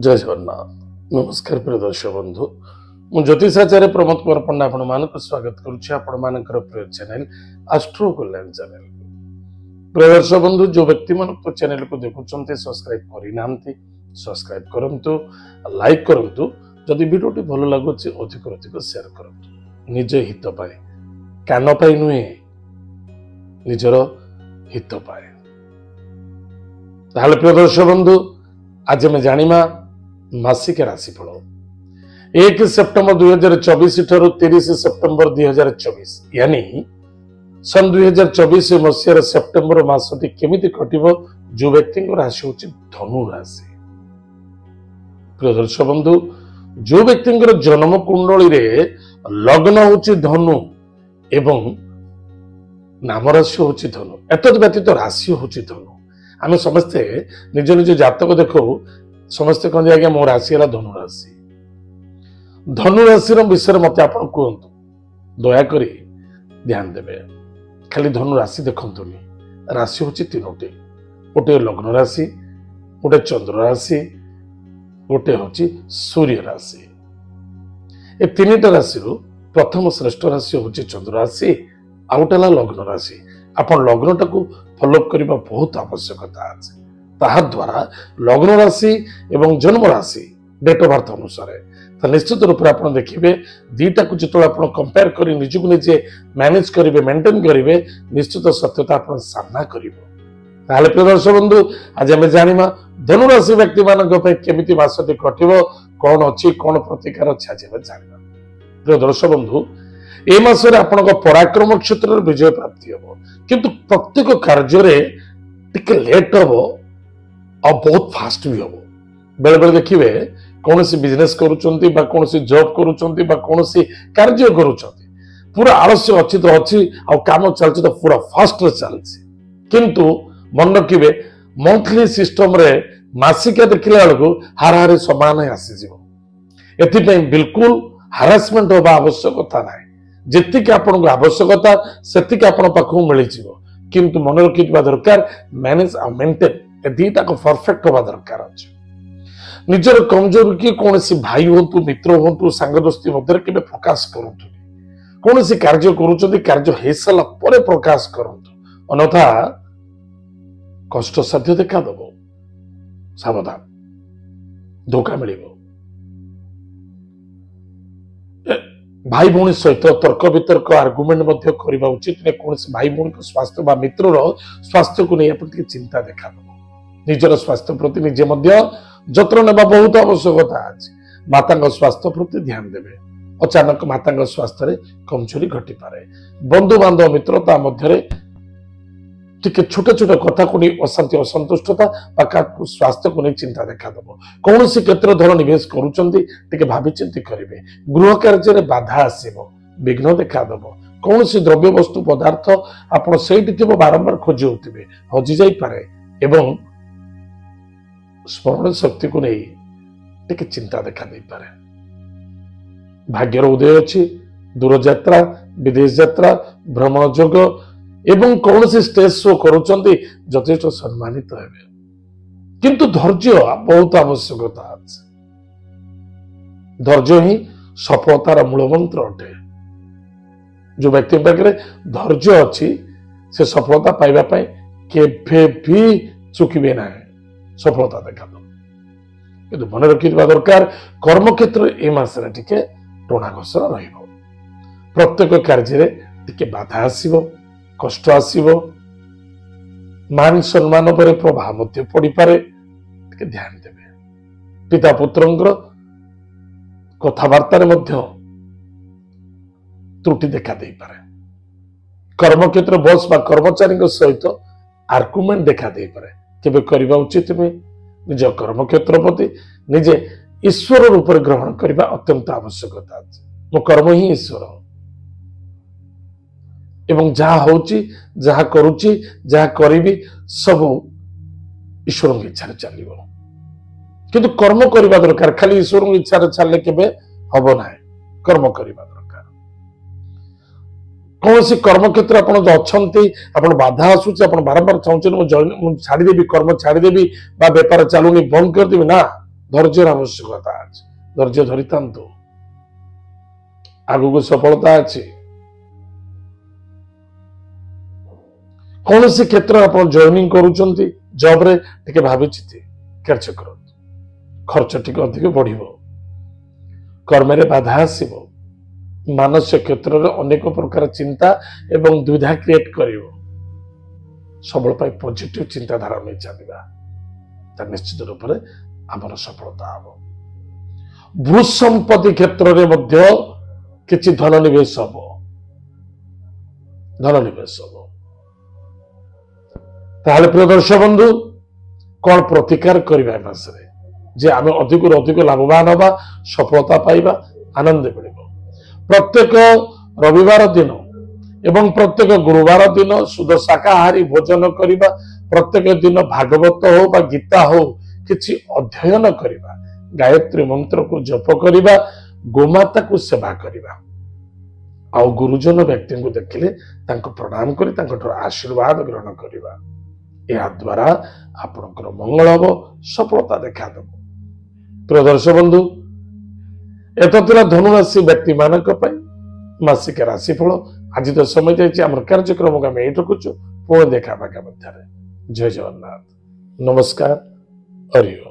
जय जगन्नाथ। नमस्कार प्रिय दर्शक बंधु, मु ज्योतिषाचार्य प्रमोद कुमार पंडा आपण मानक स्वागत करुछि आपण मानकर प्रिय चैनल एस्ट्रो कल्याण चैनल। प्रिय दर्शक बंधु, जो व्यक्ति मन तो चैनल को देखुछन्ते सब्सक्राइब करि नांती सब्सक्राइब करंतु, लाइक करंतु। जदि वीडियोटी भलो लागुछि अधिक अधिक शेयर करंतु। निज हित पाए, कान पाए नुहे, निजर हित पाए। ताहले प्रिय दर्शक बंधु, आज मैं जानिमा मासिक राशिफल 1 सेप्टेम्बर 2024 ठारू 30 सेप्टेम्बर 2024 यानी सन 2024 मसीहार सेप्टेम्बर मासटी केमिति कटिबो। जो व्यक्ति राशि होची धनु राशि। प्रिय दर्शक बंधु, जो व्यक्ति जन्म कुंडली रे लग्न होची धनु एवं नाम राशि होची धनु, एतद व्यतीत राशि होची धनु। आम समस्ते निज निज जातक देखो, समस्ते कहते आज्ञा मो राशि है धनु राशि। धनु राशि विषय मत आप कहतु, दयाकोरी ध्यान देवे। खाली धनु राशि देखनी, राशि हूँ तीनोटी। गोटे लग्न राशि, गोटे चंद्र राशि, गोटे हूँ सूर्य राशि। ए तीनटा राशि प्रथम श्रेष्ठ राशि हूँ चंद्र राशि, आ गोटे लग्न राशि। आप लग्न टाक फॉलोअप करने बहुत आवश्यकता अच्छे। ताहा द्वारा लग्न राशि एवं जन्म राशि डेट ऑफ बर्थ अनुसार तो निश्चित रूप से आप देखिए दीटा को जो आप कंपेयर कर निजक निजे मैनेज करेंगे, मेंटेन करेंगे, निश्चित सत्यता आप सामना करेंगे। प्रिय दर्शक बंधु, आज आम जाना धनु राशि व्यक्ति मानी मासटी कटो, कौन अच्छी कौन प्रतिकार अच्छे आज जाना। प्रिय दर्शक बंधु, ए मासरे आपण पराक्रम क्षेत्र में विजय प्राप्ति हम, किंतु प्रत्येक कार्य टिके लेट हम और बहुत फास्ट भी हम। बेले बेले देखिए कौन सी बिजनेस करुचंती बा कौन सी जॉब करुचंती बा कौन सी कार्य करुचंती, पूरा आलस्य अच्छी तो अच्छी आ काम चलती तो पूरा फास्ट चलती। किंतु मन रखिए मंथली सिस्टम रे मासिका देखला बेलू हाराहारी समान आसीज। एथि बिल्कुल हारासमेंट होगा आवश्यकता ना। जी आपको आवश्यकता से आपण पाख मिल जाव, किंतु मन रखा दरकार मैनेज आ मेंटेन ए दीटा को परफेक्ट होगा दरकार अच्छे। निजर कमजोर की कौन सी भाई हूँ मित्र हूँ सांग दोस्ती मध्य के प्रकाश करूँ। कौन सी कार्य कार्य हो सारा पर प्रकाश करूँ, अन्यथा कष्ट साध्य देखा दब। सावधान, धोखा मिल। भाई भौणी सहित तर्क वितर्क आर्गुमेंट करने उचित नहीं। कौन भाई भौणी स्वास्थ्य बा मित्र स्वास्थ्य को नहीं चिंता देखा दब। निजर स्वास्थ्य प्रति निजे जत्न नेबा बहुत आवश्यकता अच्छे। माता स्वास्थ्य प्रति ध्यान देवे। अचानक माता स्वास्थ्य रे कमजोरी घटी पारे। बंधु बांधव मित्रता मध्य टिके छोटे छोटे कथा को नहीं अशांति असंतुष्टता स्वास्थ्य को नहीं चिंता देखा दब। कौन सी क्षेत्र धर निवेश करुँचे भावी चिंती करेंगे। गृह कार्य में बाधा आसव, विघ्न देखा दब। कौन सी द्रव्य वस्तु पदार्थ आप बारंबार खोजी होते हजि जापे एवं स्मरण शक्ति को नहीं टिके चिंता देखा दे पारे। भाग्यर उदय अच्छी, दूर यात्रा, विदेश यात्रा, भ्रमण जोग एवं कौन सी स्टेज शो करुचंती यथेष्ट सम्मानित हेबे। किंतु धैर्य बहुत आवश्यकता अच्छे। धैर्य ही सफलतार मूल मंत्र अटे। जो व्यक्ति पाखे धैर्य अच्छी से सफलता पाइबा पाए केभे भी चुकिबे ना, सफलता देखा दो। किंतु मन रखा दरकार कर्म क्षेत्र ए मासरे टिके टोना घोषरा रहिबो। प्रत्येक कार्य टिके बाधा आसीबो, कष्ट आसीबो, मान सम्मान पर प्रभाव मध्य पड़ी पारे। टिके ध्यान देवे। पिता पुत्रंकर कथबार्ता मध्य त्रुटि देखा दे पारे। कर्म क्षेत्र बॉस बा कर्मचारी सहित आर्गुमेंट देखा दे पारे। केबे करबा उचित नहीं। निज कर्म क्षेत्र प्रति निजे ईश्वर रूप ग्रहण करने अत्यंत आवश्यकता अच्छे। मो कर्म ही ईश्वर एवं जहा होची जहा करुची जहा करीबी सब ईश्वर की इच्छा चलो। किंतु कर्म करबा दरकार। खाली ईश्वर की इच्छा चलने केबे हबो ना। कर्म करबा दरकार। कौन सी कर्म क्षेत्र आप बाधा आसूचे बारंबार चाहते छाड़देवी कर्म छाड़देवी बेपार चलुनी बंद करदेवी ना, ଧୈର୍ଯ୍ୟର ଆବଶ୍ୟକତା ଅଛି। ଧୈର୍ଯ୍ୟ ଧରିଥାନ୍ତୁ, ଆଗକୁ ସଫଳତା ଅଛି। କୌଣସି କ୍ଷେତ୍ରରେ ଆପଣ ଜଏନିଂ କରୁଛନ୍ତି, ଜବରେ ଟିକେ ଭାବିଚିନ୍ତି କାର୍ଯ୍ୟ କରନ୍ତୁ। ଖର୍ଚ୍ଚ ଟିକେ ଅଧିକ ବଢିବ, କର୍ମରେ ବାଧା ଆସିବ, ମାନସିକ କ୍ଷେତ୍ରରେ ଅନେକ ପ୍ରକାର ଚିନ୍ତା ଏବଂ ଦ୍ୱିଧା କ୍ରିଏଟ କରିବ। ସବୁବେଳେ ପାଇଁ ପଜିଟିଭ ଚିନ୍ତାଧାରା ନେଇ ଚାଲିବା, ତା ନିଶ୍ଚିତ ରୂପରେ ଆମର ସଫଳତା ହବ। ଭୂ ସମ୍ପତ୍ତି କ୍ଷେତ୍ରରେ ମଧ୍ୟ କିଛି ଧନ ନିବେଶ ହବ, ଧନ ନିବେଶ ହବ। ତାହେଲେ ପ୍ରିୟ ଦର୍ଶକ ବନ୍ଧୁ, କଣ ପ୍ରତିକାର କରିବା ଏ ମାସରେ ଯେ ଆମେ ଅଧିକରୁ ଅଧିକ ଲାଭବାନ ହବା, ସଫଳତା ପାଇବା, ଆନନ୍ଦ ମିଳିବ? ପ୍ରତ୍ୟେକ ରବିବାର ଦିନ ଏବଂ ପ୍ରତ୍ୟେକ ଗୁରୁବାର ଦିନ ଶୁଦ୍ଧ ଶାକାହାରୀ ଭୋଜନ କରିବା, ପ୍ରତ୍ୟେକ ଦିନ ଭାଗବତ ହଉ ବା ଗୀତା ହଉ କିଛି ଅଧ୍ୟୟନ କରିବା, ଗାୟତ୍ରୀ ମନ୍ତ୍ରକୁ ଜପ କରିବା, ଗୋମାତାକୁ ସେବା କରିବା, ଆଉ ଗୁରୁଜନ ବ୍ୟକ୍ତିଙ୍କୁ ଦେଖିଲେ ତାଙ୍କୁ ପ୍ରଣାମ କରି ତାଙ୍କଠାରୁ ଆଶୀର୍ବାଦ ଗ୍ରହଣ କରିବା। ଏହା ଦ୍ୱାରା ଆପଣଙ୍କର ମଙ୍ଗଳ ହବ, ସଫଳତା ଦେଖାଦେବ। ପ୍ରିୟ ଦର୍ଶକ ବନ୍ଧୁ, ଏତ ଥିଲା ଧନୁରାଶି ବ୍ୟକ୍ତି ମାନଙ୍କ ପାଇଁ ମାସିକ ରାଶିଫଳ। ଆଜି ତ ସମୟ ଯାଇଛି, ଆମର କାର୍ଯ୍ୟକ୍ରମକୁ ଆମେ ଏଇଠି ରଖୁଛୁ। ପୁଣି ଦେଖା ପାଖା ମଧ୍ୟରେ। ଜୟ ଜଗନ୍ନାଥ, ନମସ୍କାର, ହରି ଓମ୍।